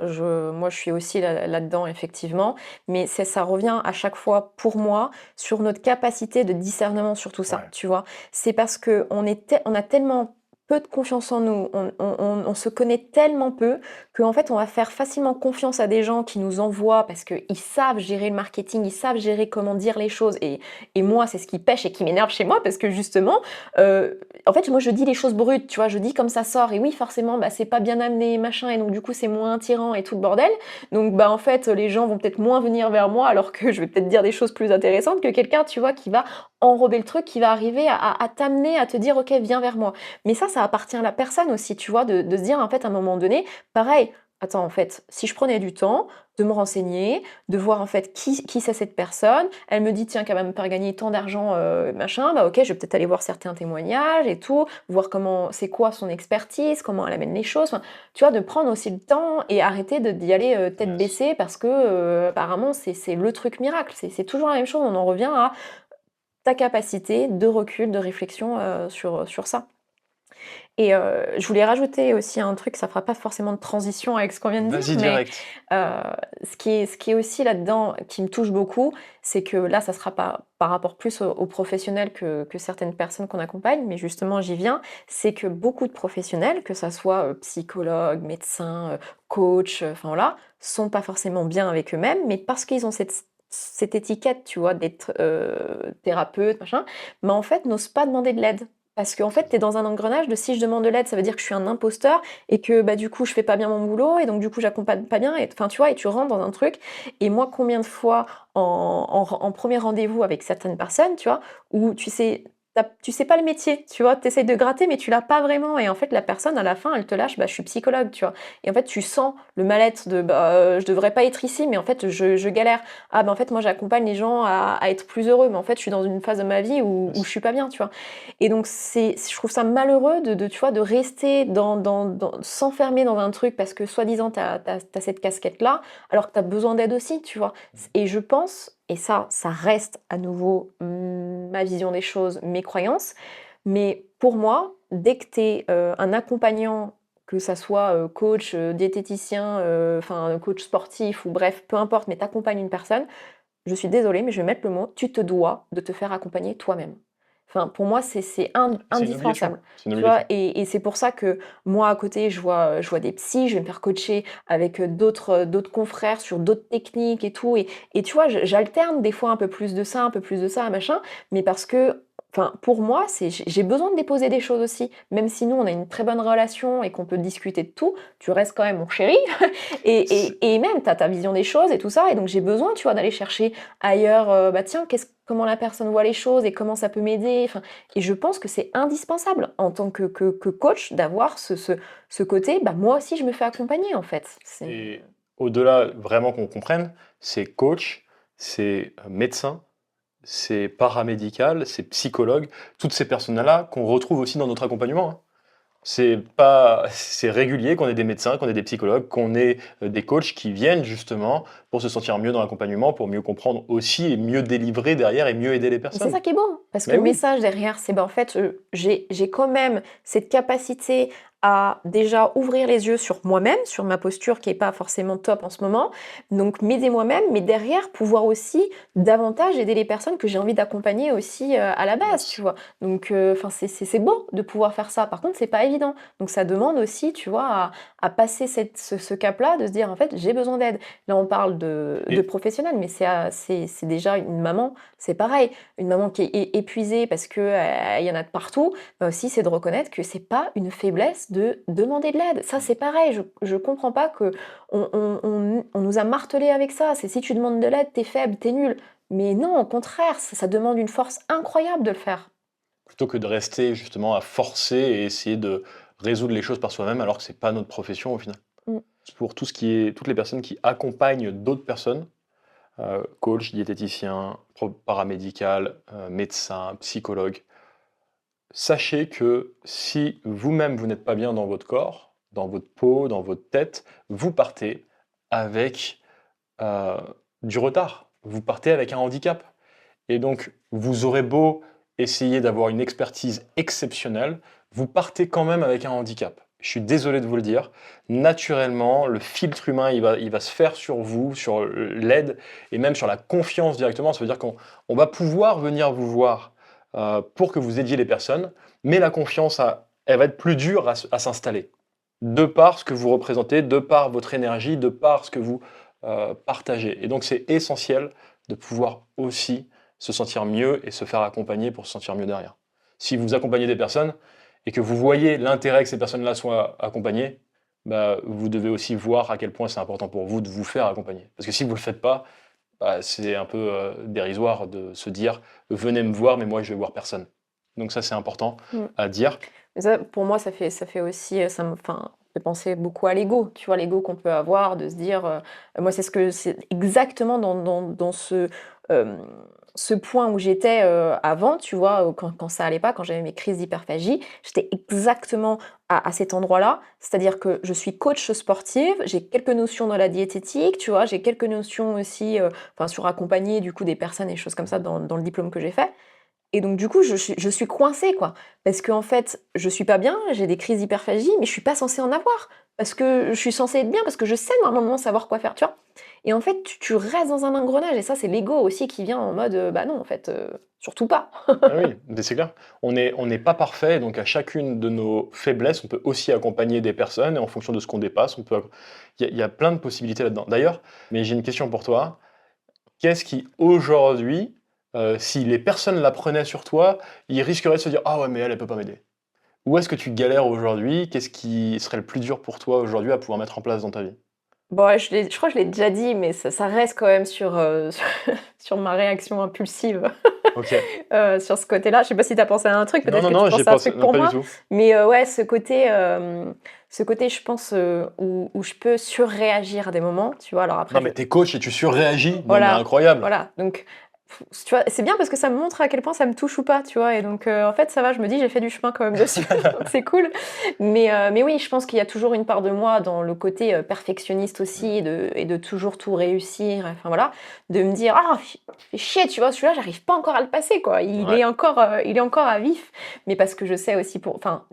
Moi, je suis aussi là-dedans, effectivement. Mais ça revient à chaque fois, pour moi, sur notre capacité de discernement sur tout ça, Ouais. tu vois. C'est parce qu'on on a tellement peu de confiance en nous, on se connaît tellement peu qu'en fait, on va faire facilement confiance à des gens qui nous envoient parce qu'ils savent gérer le marketing, ils savent gérer comment dire les choses. Et moi, c'est ce qui pêche et qui m'énerve chez moi parce que justement, en fait, moi, je dis les choses brutes, tu vois, je dis comme ça sort. Et oui, forcément, bah, c'est pas bien amené, machin, et donc du coup, c'est moins attirant et tout le bordel. Donc, bah, en fait, les gens vont peut-être moins venir vers moi, alors que je vais peut-être dire des choses plus intéressantes que quelqu'un, tu vois, qui va enrober le truc, qui va arriver à t'amener, à te dire, ok, viens vers moi. Mais ça appartient à la personne aussi, tu vois, de se dire, en fait, à un moment donné, pareil, attends, en fait, si je prenais du temps de me renseigner, de voir en fait qui c'est cette personne, elle me dit, tiens, qu'elle va me faire gagner tant d'argent, machin, bah ok, je vais peut-être aller voir certains témoignages et tout, voir comment, c'est quoi son expertise, comment elle amène les choses, enfin, tu vois, de prendre aussi le temps et arrêter d'y aller tête Yes. baissée parce que apparemment c'est le truc miracle, c'est toujours la même chose, on en revient à ta capacité de recul, de réflexion sur ça. Et je voulais rajouter aussi un truc, ça fera pas forcément de transition avec ce qu'on vient de dire, Vas-y mais direct. ce qui est aussi là-dedans, qui me touche beaucoup, c'est que là, ça sera pas par rapport plus aux professionnels que certaines personnes qu'on accompagne, mais justement, j'y viens, c'est que beaucoup de professionnels, que ça soit psychologues, médecins, coachs, enfin voilà, sont pas forcément bien avec eux-mêmes, mais parce qu'ils ont cette étiquette, tu vois, d'être thérapeute, machin, mais en fait, n'osent pas demander de l'aide. Parce qu'en fait, tu es dans un engrenage de si je demande de l'aide, ça veut dire que je suis un imposteur et que bah, du coup, je fais pas bien mon boulot et donc du coup, j'accompagne pas bien. Enfin, tu vois, et tu rentres dans un truc. Et moi, combien de fois en premier rendez-vous avec certaines personnes, tu vois, où tu sais pas le métier, tu vois, tu essayes de gratter, mais tu l'as pas vraiment. Et en fait, la personne, à la fin, elle te lâche, bah, je suis psychologue, tu vois. Et en fait, tu sens le mal-être de, bah, je devrais pas être ici, mais en fait, je galère. Ah, bah, en fait, moi, j'accompagne les gens à être plus heureux, mais en fait, je suis dans une phase de ma vie où je suis pas bien, tu vois. Et donc, je trouve ça malheureux tu vois, de rester s'enfermer dans un truc parce que soi-disant, tu as cette casquette-là, alors que tu as besoin d'aide aussi, tu vois. Et je pense, et ça reste à nouveau ma vision des choses, mes croyances, mais pour moi, dès que tu es un accompagnant, que ça soit coach, diététicien, enfin coach sportif ou bref, peu importe, mais tu accompagnes une personne, je suis désolée, mais je vais mettre le mot, tu te dois de te faire accompagner toi-même. Enfin, pour moi, c'est C'est une obligation. indispensable. C'est une Tu vois, obligation. et c'est pour ça que moi, à côté, je vois des psys, je vais me faire coacher avec d'autres confrères sur d'autres techniques et tout. Et tu vois, j'alterne des fois un peu plus de ça, un peu plus de ça, machin, mais parce que, enfin, pour moi, j'ai besoin de déposer des choses aussi. Même si nous, on a une très bonne relation et qu'on peut discuter de tout, tu restes quand même mon chéri. C'est Et même, tu as ta vision des choses et tout ça. Et donc, j'ai besoin, tu vois, d'aller chercher ailleurs, bah tiens, comment la personne voit les choses et comment ça peut m'aider. Enfin, et je pense que c'est indispensable en tant que coach d'avoir ce côté, bah moi aussi je me fais accompagner en fait. et au-delà, vraiment qu'on comprenne, c'est coach, c'est médecin, c'est paramédical, c'est psychologue, toutes ces personnes-là qu'on retrouve aussi dans notre accompagnement, hein. C'est régulier qu'on ait des médecins, qu'on ait des psychologues, qu'on ait des coachs qui viennent justement pour se sentir mieux dans l'accompagnement, pour mieux comprendre aussi et mieux délivrer derrière et mieux aider les Mais c'est personnes. ça qui est beau, parce que Mais le oui, message derrière, c'est ben, en fait, j'ai quand même cette capacité à déjà ouvrir les yeux sur moi-même, sur ma posture qui est pas forcément top en ce moment, donc m'aider moi-même, mais derrière pouvoir aussi davantage aider les personnes que j'ai envie d'accompagner aussi à la base, tu yes. vois. Donc, enfin, c'est beau de pouvoir faire ça. Par contre, c'est pas évident. Donc, ça demande aussi, tu vois, à passer ce cap-là, de se dire en fait, j'ai besoin d'aide. Là, on parle de Et professionnels, mais c'est déjà une maman, c'est pareil une maman qui est épuisée parce que il y en a de partout, bah aussi c'est de reconnaître que c'est pas une faiblesse de demander de l'aide. Ça c'est pareil, je comprends pas que on nous a martelé avec ça. C'est si tu demandes de l'aide, t'es faible, t'es nul. Mais non, au contraire, ça demande une force incroyable de le faire. plutôt que de rester justement à forcer et essayer de résoudre les choses par soi-même alors que c'est pas notre profession au final. Mm. Pour tout ce qui est toutes les personnes qui accompagnent d'autres personnes, coach, diététicien, paramédical, médecin, psychologue. Sachez que si vous-même vous n'êtes pas bien dans votre corps, dans votre peau, dans votre tête, vous partez avec euh, du retard. Vous partez avec un handicap. Et donc, vous aurez beau essayer d'avoir une expertise exceptionnelle, vous partez quand même avec un handicap. Je suis désolé de vous le dire. Naturellement, le filtre humain, il va se faire sur vous, sur l'aide et même sur la confiance directement. Ça veut dire qu'on va pouvoir venir vous voir pour que vous aidiez les personnes, mais la confiance, elle va être plus dure à s'installer. De par ce que vous représentez, de par votre énergie, de par ce que vous partagez. Et donc, c'est essentiel de pouvoir aussi se sentir mieux et se faire accompagner pour se sentir mieux derrière. Si vous accompagnez des personnes et que vous voyez l'intérêt que ces personnes-là soient accompagnées, bah, vous devez aussi voir à quel point c'est important pour vous de vous faire accompagner. Parce que si vous ne le faites pas, bah, c'est un peu dérisoire de se dire venez me voir, mais moi je vais voir personne. Donc ça c'est important Mm. à dire. Mais ça, pour moi, ça fait aussi, enfin, fait penser beaucoup à l'ego, tu vois, l'ego qu'on peut avoir, de se dire, moi, c'est exactement dans ce point où j'étais avant, tu vois, quand ça allait pas, quand j'avais mes crises d'hyperphagie, j'étais exactement à cet endroit-là, c'est-à-dire que je suis coach sportive, j'ai quelques notions dans la diététique, tu vois, j'ai quelques notions aussi, enfin, sur accompagner du coup des personnes et choses comme ça dans le diplôme que j'ai fait. Et donc du coup, je suis coincée, quoi. Parce qu'en fait, je suis pas bien, j'ai des crises d'hyperphagie, mais je suis pas censée en avoir. Parce que je suis censée être bien, parce que je sais normalement savoir quoi faire, tu vois? Et en fait, tu restes dans un engrenage et ça, c'est l'ego aussi qui vient en mode, bah non, en fait, surtout pas. Ah oui, mais c'est clair. On n'est pas parfait, donc à chacune de nos faiblesses, on peut aussi accompagner des personnes et en fonction de ce qu'on dépasse, il y a plein de possibilités là-dedans. D'ailleurs, mais j'ai une question pour toi. Qu'est-ce qui aujourd'hui si les personnes la prenaient sur toi, ils risqueraient de se dire: «Ah ouais, mais elle peut pas m'aider». Où est-ce que tu galères aujourd'hui? Qu'est-ce qui serait le plus dur pour toi aujourd'hui à pouvoir mettre en place dans ta vie? Bon, ouais, je crois que je l'ai déjà dit, mais ça reste quand même sur, sur ma réaction impulsive, OK. sur ce côté-là. Je sais pas si tu as pensé à un truc, Non, peut-être non, que tu non, j'ai penses à un pensé truc non, pour pas du moi, tout. mais ouais, ce côté, je pense, où je peux surréagir à des moments, tu vois? Alors Non, après je mais tu es coach et tu surréagis? Non, mais voilà, incroyable! voilà, donc tu vois? C'est bien parce que ça me montre à quel point ça me touche ou pas, tu vois? Et donc en fait, ça va, je me dis: «J'ai fait du chemin quand même dessus», donc c'est cool. Mais oui, je pense qu'il y a toujours une part de moi dans le côté, perfectionniste aussi Mmh. et de toujours tout réussir, enfin voilà, de me dire: «Ah fait chier, tu vois? Celui-là, j'arrive pas encore à le passer, quoi. Ouais. Il est encore à vif». Mais parce que je sais aussi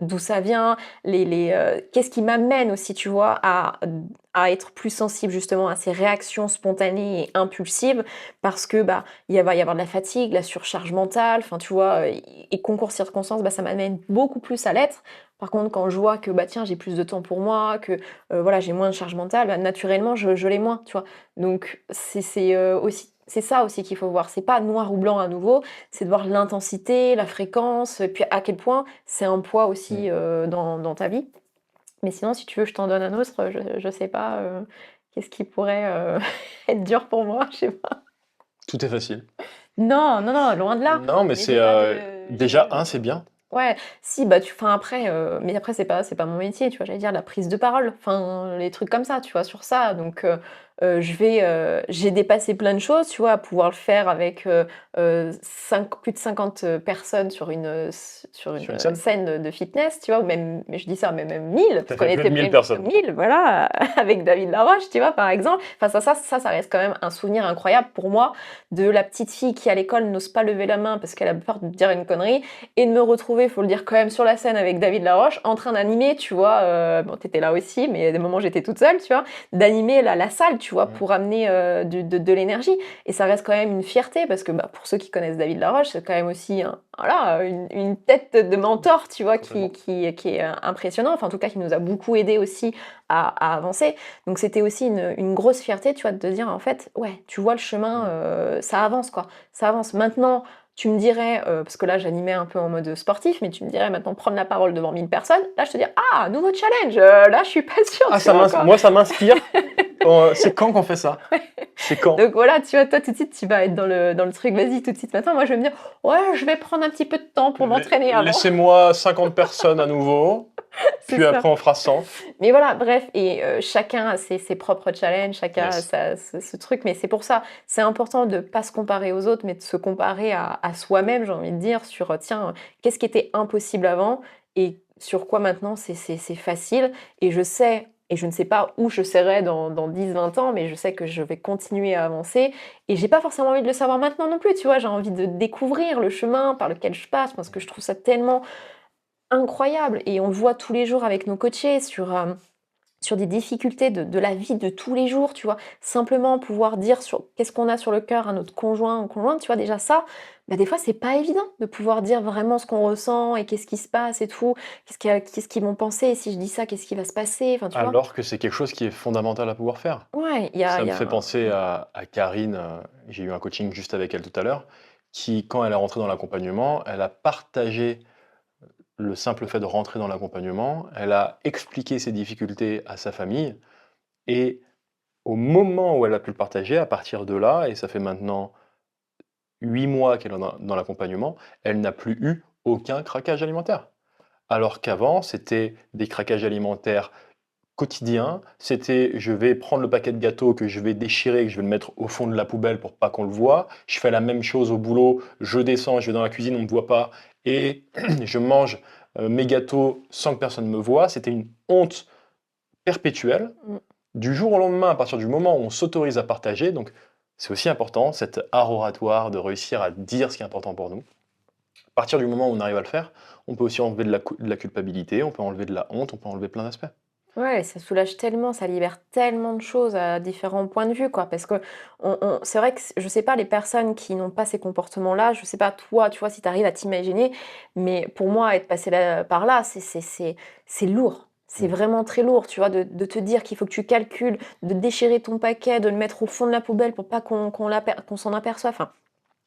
d'où ça vient, qu'est-ce qui m'amène aussi, tu vois, à être plus sensible justement à ces réactions spontanées et impulsives parce que, bah, il va y avoir de la fatigue, la surcharge mentale, enfin, tu vois? Et concours circonstances, bah, ça m'amène beaucoup plus à l'être. Par contre, quand je vois que, bah, tiens, j'ai plus de temps pour moi, que, voilà, j'ai moins de charge mentale, bah, naturellement, je l'ai moins, tu vois? Donc aussi c'est ça aussi qu'il faut voir. C'est pas noir ou blanc à nouveau, c'est de voir l'intensité, la fréquence, et puis à quel point c'est un poids Mmh. aussi, dans ta vie. Mais sinon, si tu veux, je t'en donne un autre, je sais pas, qu'est-ce qui pourrait, être dur pour moi? Je sais pas. Tout est facile. Non, non, non, loin de là, Non, mais mais c'est, j'ai pas déjà de un, c'est bien. ouais, si, bah, après, mais après c'est pas mon métier, tu vois? J'allais dire la prise de parole, enfin, les trucs comme ça, tu vois? Sur ça, donc j'ai dépassé plein de choses, tu vois? À pouvoir le faire avec, 5 plus de 50 personnes sur une, Sur une scène? scène de fitness, tu vois? Ou même mais je dis ça, mais même 1000 Tu parce as qu'on fait plus de était 1000 prévus sur personnes. 1000, voilà, avec David Laroche, tu vois? Par exemple. Enfin ça reste quand même un souvenir incroyable pour moi, de la petite fille qui à l'école n'ose pas lever la main parce qu'elle a peur de dire une connerie et de me retrouver, faut le dire quand même, sur la scène avec David Laroche, en train d'animer, tu vois, bon, t'étais là aussi, mais il y a des moments, j'étais toute seule, tu vois, d'animer la salle, tu vois, Mmh. pour amener de l'énergie. Et ça reste quand même une fierté, parce que bah, pour ceux qui connaissent David Laroche, c'est quand même aussi voilà, une tête de mentor, tu vois, Complètement. qui est impressionnant, enfin en tout cas qui nous a beaucoup aidé aussi à avancer. Donc c'était aussi une grosse fierté, tu vois, de te dire, en fait, ouais, tu vois le chemin, Mmh. ça avance, quoi. Ça avance. Maintenant, tu me dirais, parce que là j'animais un peu en mode sportif, mais tu me dirais maintenant prendre la parole devant 1000 personnes, là je te dis: «Ah, nouveau challenge!» Là je suis pas sûre, Ah, tu vois quoi? moi, ça m'inspire. C'est quand qu'on fait ça? C'est quand? Donc voilà, tu vois, toi tout de suite tu vas être dans le truc, vas-y tout de suite. Maintenant moi je vais me dire: «Ouais, je vais prendre un petit peu de temps pour m'entraîner avant». Laissez-moi 50 personnes à nouveau, C'est puis ça. après on fera 100. Mais voilà, bref, et chacun a ses propres challenges, chacun a Yes. ce truc, mais c'est pour ça, c'est important de pas se comparer aux autres, mais de se comparer à soi-même, j'ai envie de dire, sur, tiens, qu'est-ce qui était impossible avant et sur quoi maintenant c'est facile. Et je sais et je ne sais pas où je serai dans 10-20 ans, mais je sais que je vais continuer à avancer et j'ai pas forcément envie de le savoir maintenant non plus, tu vois? J'ai envie de découvrir le chemin par lequel je passe parce que je trouve ça tellement incroyable et on le voit tous les jours avec nos coachés sur des difficultés de la vie de tous les jours, tu vois? Simplement pouvoir dire sur qu'est-ce qu'on a sur le cœur à notre conjoint ou conjointe, tu vois? Déjà ça, bah, des fois, c'est pas évident de pouvoir dire vraiment ce qu'on ressent et qu'est-ce qui se passe et tout. Qu'est-ce qu'ils vont penser? Et si je dis ça, qu'est-ce qui va se passer? Enfin, tu vois? Alors que c'est quelque chose qui est fondamental à pouvoir faire. Ouais, Ça il me y fait a penser à Karine, j'ai eu un coaching juste avec elle tout à l'heure, qui, quand elle est rentrée dans l'accompagnement, elle a partagé le simple fait de rentrer dans l'accompagnement, elle a expliqué ses difficultés à sa famille et au moment où elle a pu le partager, à partir de là, et ça fait maintenant 8 mois qu'elle est dans l'accompagnement, elle n'a plus eu aucun craquage alimentaire. Alors qu'avant, c'était des craquages alimentaires quotidiens, c'était: je vais prendre le paquet de gâteaux que je vais déchirer, que je vais le mettre au fond de la poubelle pour pas qu'on le voie. Je fais la même chose au boulot, je descends, je vais dans la cuisine, on ne me voit pas et je mange, mes gâteaux sans que personne me voie. C'était une honte perpétuelle. mmh. Du jour au lendemain, à partir du moment où on s'autorise à partager, donc c'est aussi important, cet art oratoire de réussir à dire ce qui est important pour nous. À partir du moment où on arrive à le faire, on peut aussi enlever de la culpabilité, on peut enlever de la honte, on peut enlever plein d'aspects. Ouais, ça soulage tellement, ça libère tellement de choses à différents points de vue, quoi. Parce que c'est vrai que je sais pas les personnes qui n'ont pas ces comportements-là, je sais pas toi, tu vois, si tu arrives à t'imaginer, mais pour moi, être passé là, par là, c'est lourd. C'est Mmh. vraiment très lourd, tu vois, de te dire qu'il faut que tu calcules, de déchirer ton paquet, de le mettre au fond de la poubelle pour pas qu'on s'en aperçoive. Enfin,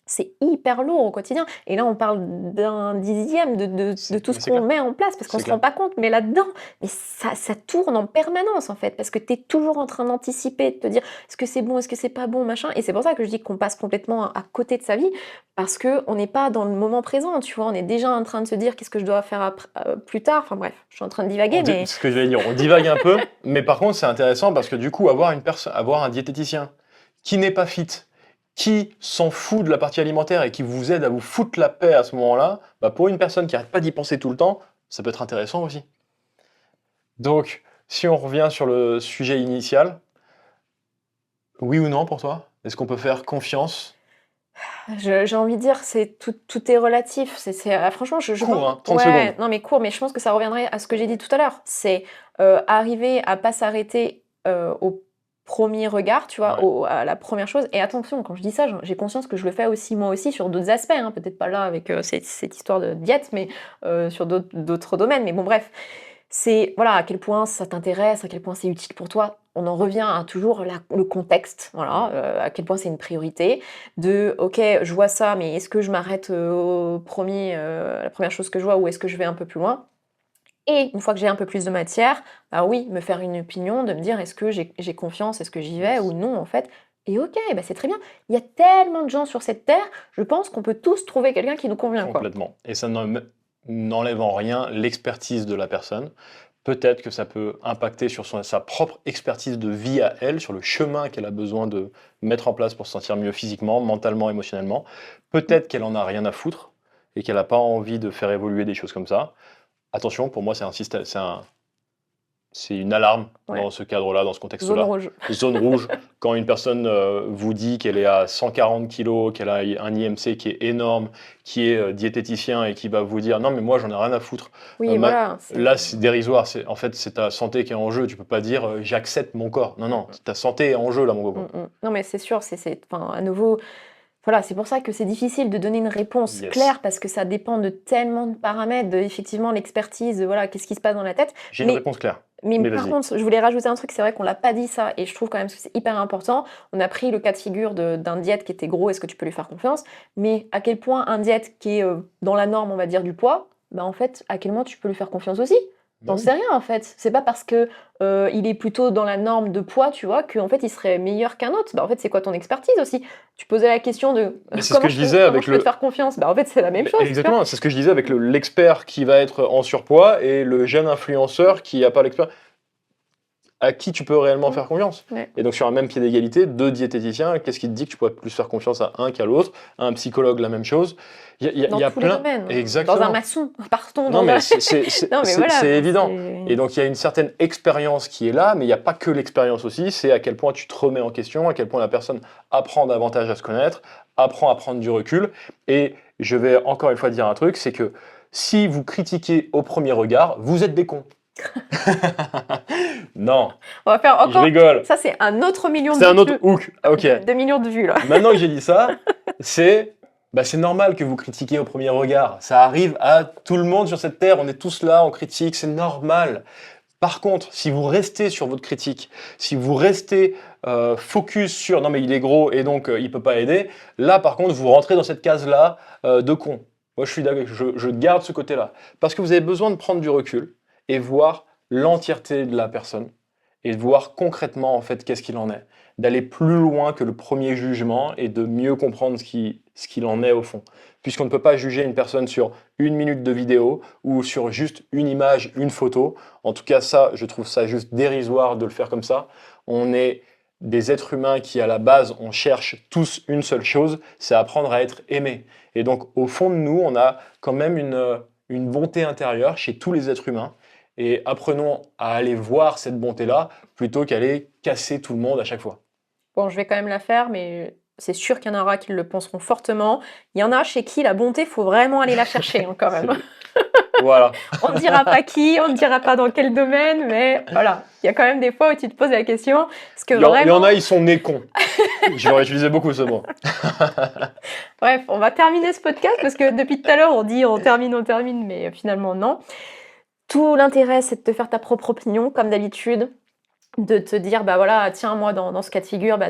c'est hyper lourd au quotidien. Et là, on parle d'un dixième de tout ce C'est qu'on clair. met en place parce qu'on C'est se rend clair. pas compte. Mais là-dedans, mais ça tourne en permanence en fait parce que tu es toujours en train d'anticiper, de te dire est-ce que c'est bon, est-ce que c'est pas bon, machin. Et c'est pour ça que je dis qu'on passe complètement à côté de sa vie parce qu'on n'est pas dans le moment présent, tu vois. On est déjà en train de se dire qu'est-ce que je dois faire plus tard. Enfin bref, je suis en train de divaguer, mais Ce que je vais dire, on divague un peu, mais par contre, c'est intéressant parce que du coup, avoir un diététicien qui n'est pas fit, qui s'en fout de la partie alimentaire et qui vous aide à vous foutre la paix à ce moment-là, bah, pour une personne qui n'arrête pas d'y penser tout le temps, ça peut être intéressant aussi. Donc, si on revient sur le sujet initial, oui ou non pour toi? Est-ce qu'on peut faire confiance? j'ai envie de dire, tout est relatif. Franchement, je Court, pense. hein, 30 Ouais, secondes. non, mais court, mais je pense que ça reviendrait à ce que j'ai dit tout à l'heure. C'est arriver à pas s'arrêter au premier regard, tu vois, Ouais. à la première chose. Et attention, quand je dis ça, j'ai conscience que je le fais aussi moi aussi sur d'autres aspects, hein. Peut-être pas là avec cette histoire de diète, mais sur d'autres domaines. Mais bon, bref. C'est voilà, à quel point ça t'intéresse, à quel point c'est utile pour toi. On en revient à toujours le contexte, voilà, à quel point c'est une priorité. OK, je vois ça, mais est-ce que je m'arrête, la première chose que je vois ou est-ce que je vais un peu plus loin? Et une fois que j'ai un peu plus de matière, bah oui, me faire une opinion, de me dire: «Est-ce que j'ai confiance? Est-ce que j'y vais ou Yes. non, en fait?» Et OK, bah, c'est très bien. Il y a tellement de gens sur cette terre, je pense qu'on peut tous trouver quelqu'un qui nous convient, quoi. Complètement. Et ça n'enlève en rien l'expertise de la personne. Peut-être que ça peut impacter sur sa propre expertise de vie à elle, sur le chemin qu'elle a besoin de mettre en place pour se sentir mieux physiquement, mentalement, émotionnellement. Mmh. Peut-être qu'elle en a rien à foutre et qu'elle n'a pas envie de faire évoluer des choses comme ça. Attention, pour moi, c'est une alarme Ouais, dans ce cadre-là, dans ce zone contexte-là. rouge. Zone rouge, quand une personne vous dit qu'elle est à 140 kilos, qu'elle a un IMC qui est énorme, qui est diététicien et qui va vous dire non mais moi j'en ai rien à foutre. Oui, voilà, Là c'est dérisoire, en fait c'est ta santé qui est en jeu. Tu peux pas dire j'accepte mon corps. Non non, ta santé est en jeu là mon coco. Non, mais c'est sûr, enfin, à nouveau, voilà, c'est pour ça que c'est difficile de donner une réponse Yes. claire parce que ça dépend de tellement de paramètres, de effectivement l'expertise, voilà, qu'est-ce qui se passe dans la tête. J'ai une Mais réponse claire. mais Mais par vas-y. contre, je voulais rajouter un truc, c'est vrai qu'on l'a pas dit ça et je trouve quand même que c'est hyper important. On a pris le cas de figure d'un diète qui était gros, est-ce que tu peux lui faire confiance? Mais à quel point un diète qui est, dans la norme, on va dire, du poids, bah, en fait, à quel moment tu peux lui faire confiance aussi? Bah T'en oui. sais rien, en fait. C'est pas parce que, il est plutôt dans la norme de poids, tu vois, qu'en fait, il serait meilleur qu'un autre. Bah, en fait, c'est quoi ton expertise aussi? Tu posais la question de, Mais c'est ce que je disais comment avec je peux te faire confiance? Bah, en fait, c'est la même chose, tu vois? exactement, c'est ce que je disais avec l'expert qui va être en surpoids et le jeune influenceur qui n'a pas l'expérience. À qui tu peux réellement Mmh, faire confiance? ouais. Et donc sur un même pied d'égalité, 2 diététiciens, qu'est-ce qui te dit que tu pourrais plus faire confiance à un qu'à l'autre? À un psychologue, la même chose. Il Dans y a tous les plein domaines, dans un exactement. maçon, partons Non dans un mais non, mais voilà, c'est enfin, évident. Et c'est donc il y a une certaine expérience qui est là, mais il y a pas que l'expérience aussi, c'est à quel point tu te remets en question, à quel point la personne apprend davantage à se connaître, apprend à prendre du recul. Et je vais encore une fois dire un truc, c'est que si vous critiquez au premier regard, vous êtes des cons. Non, on va faire je encore rigole. ça, c'est un autre million C'est un autre de hook. Ok. millions de vues, là. Maintenant que j'ai dit ça, c'est normal que vous critiquiez au premier regard. Ça arrive à tout le monde sur cette terre. On est tous là, on critique, c'est normal. Par contre, si vous restez sur votre critique, si vous restez focus sur non mais il est gros et donc il peut pas aider, là par contre vous rentrez dans cette case-là de con. Moi je suis d'accord, je garde ce côté-là. Parce que vous avez besoin de prendre du recul et voir l'entièreté de la personne et de voir concrètement en fait qu'est-ce qu'il en est. D'aller plus loin que le premier jugement et de mieux comprendre ce qu'il en est au fond. Puisqu'on ne peut pas juger une personne sur une minute de vidéo ou sur juste une image, une photo. En tout cas, ça, je trouve ça juste dérisoire de le faire comme ça. On est des êtres humains qui, à la base, on cherche tous une seule chose, c'est apprendre à être aimé. Et donc, au fond de nous, on a quand même une bonté intérieure chez tous les êtres humains. Et apprenons à aller voir cette bonté-là plutôt qu'aller casser tout le monde à chaque fois. Bon, je vais quand même la faire, mais c'est sûr qu'il y en aura qui le penseront fortement. Il y en a chez qui la bonté, faut vraiment aller la chercher, hein, quand même. Voilà. On ne dira pas qui, on ne dira pas dans quel domaine, mais voilà. Il y a quand même des fois où tu te poses la question, est-ce que Il y en vraiment... a, ils sont nés cons. J'aurais utilisé beaucoup ce mot. Bref, on va terminer ce podcast parce que depuis tout à l'heure, on dit on termine, mais finalement non. Tout l'intérêt, c'est de te faire ta propre opinion, comme d'habitude, de te dire, bah voilà, tiens, moi, dans ce cas de figure, bah,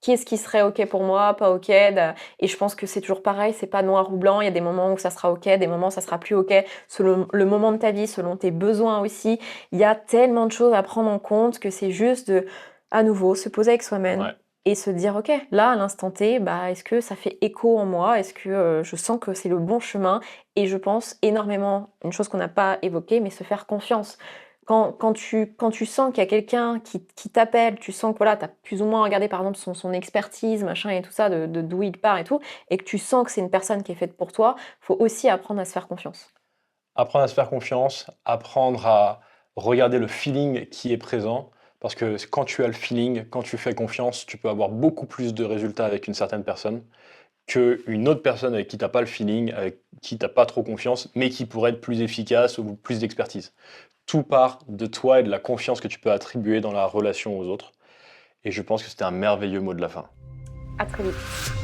qu'est-ce qui serait OK pour moi, pas OK. Et je pense que c'est toujours pareil, c'est pas noir ou blanc. Il y a des moments où ça sera OK, des moments où ça sera plus OK, selon le moment de ta vie, selon tes besoins aussi. Il y a tellement de choses à prendre en compte que c'est juste de, à nouveau, se poser avec soi-même Ouais. et se dire, OK, là, à l'instant T, bah, est-ce que ça fait écho en moi? Est-ce que je sens que c'est le bon chemin? Et je pense énormément, une chose qu'on n'a pas évoquée, mais se faire confiance. Quand tu sens qu'il y a quelqu'un qui t'appelle, tu sens que voilà, tu as plus ou moins regardé par exemple son expertise, machin et tout ça, de d'où il part et tout, et que tu sens que c'est une personne qui est faite pour toi, faut aussi apprendre à se faire confiance. Apprendre à se faire confiance, apprendre à regarder le feeling qui est présent, parce que quand tu as le feeling, quand tu fais confiance, tu peux avoir beaucoup plus de résultats avec une certaine personne qu'une autre personne avec qui tu as pas le feeling, avec qui tu as pas trop confiance, mais qui pourrait être plus efficace ou plus d'expertise. Tout part de toi et de la confiance que tu peux attribuer dans la relation aux autres et je pense que c'était un merveilleux mot de la fin. À très vite.